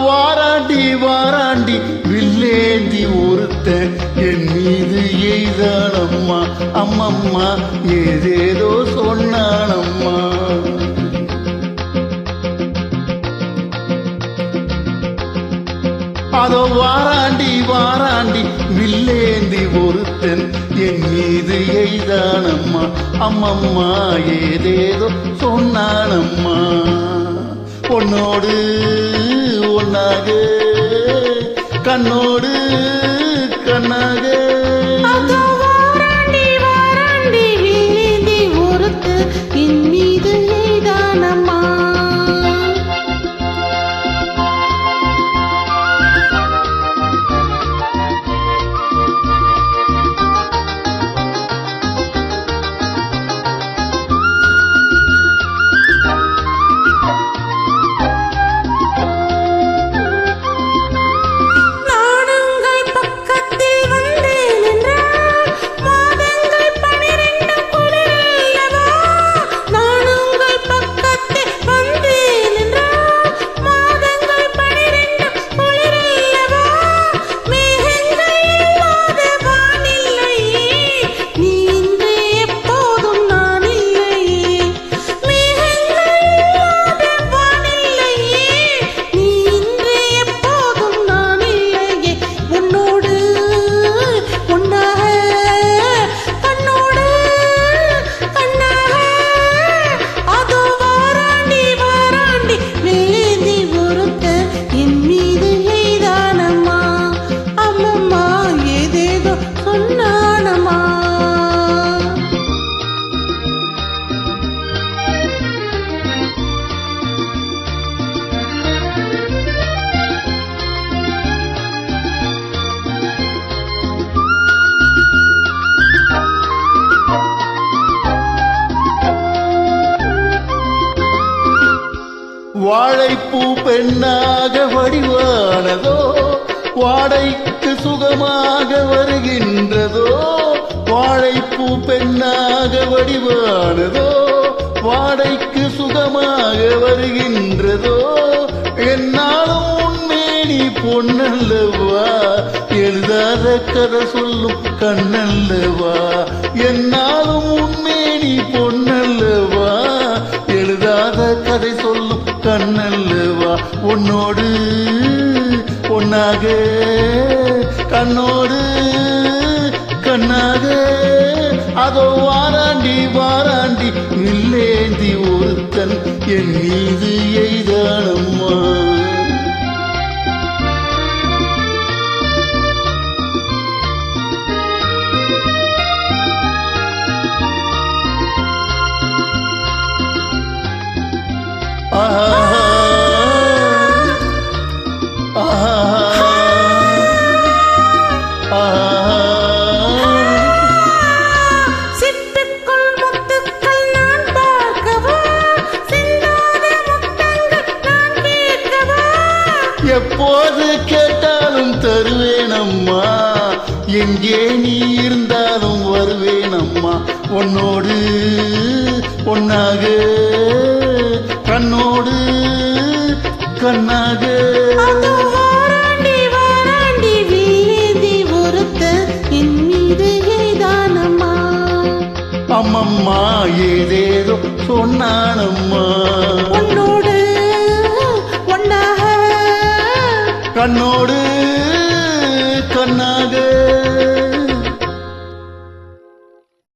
வாராண்டி வாராண்டி வில்லேந்தி ஒருத்த என் மீது எய்தானம்மா அம்மம்மா ஏதேதோ சொன்னானம்மா. அதோ வாராண்டி வாராண்டி வில்லேந்தி ஒருத்தன் என் மீது எய்தானம்மா அம்மம்மா ஏதேதோ சொன்னானம்மா. பொன்னோடு ஒன்னாக கண்ணோடு கண்ணாக என் மீது எய்தானம்மா. வாழைப்பூ பெண்ணாக வடிவானதோ வாடைக்கு சுகமாக வருகின்றதோ. வாழைப்பூ பெண்ணாக வடிவானதோ வாடைக்கு சுகமாக வருகின்றதோ. என்னாலும் உண்மேனி பொன்னல்லவா எழுதாத கதை சொல்லும் கண்ணல்லவா. என்னாலும் உண்மேனி பொன்னல்லவா எழுதாத கதை சொல்லும் கண்ணல்லவா. உன்னோடு பொன்னாக கண்ணோடு கண்ணாக அதோ வாராண்டி வாராண்டி வில்லேந்தி ஒருத்தன் என் மீது எய்தானம்மா. சிட்டுக்குள் முத்துக்கள் நான் பார்க்கவா, சிந்தாத முத்தங்கள் நான் கேட்கவா. எப்போது கேட்டாலும் தருவேனம்மா எங்கே நீ இருந்தாலும் வருவேனம்மா. உன்னோடு பொன்னாக கண்ணோடு கண்ணாக வாராண்டி வாராண்டி வில்லேந்தி ஒருத்த என் மீது எய்தானம்மா அம்மம்மா ஏதேதோ சொன்னானம்மா. உன்னோடு ஒன்னாக கண்ணோடு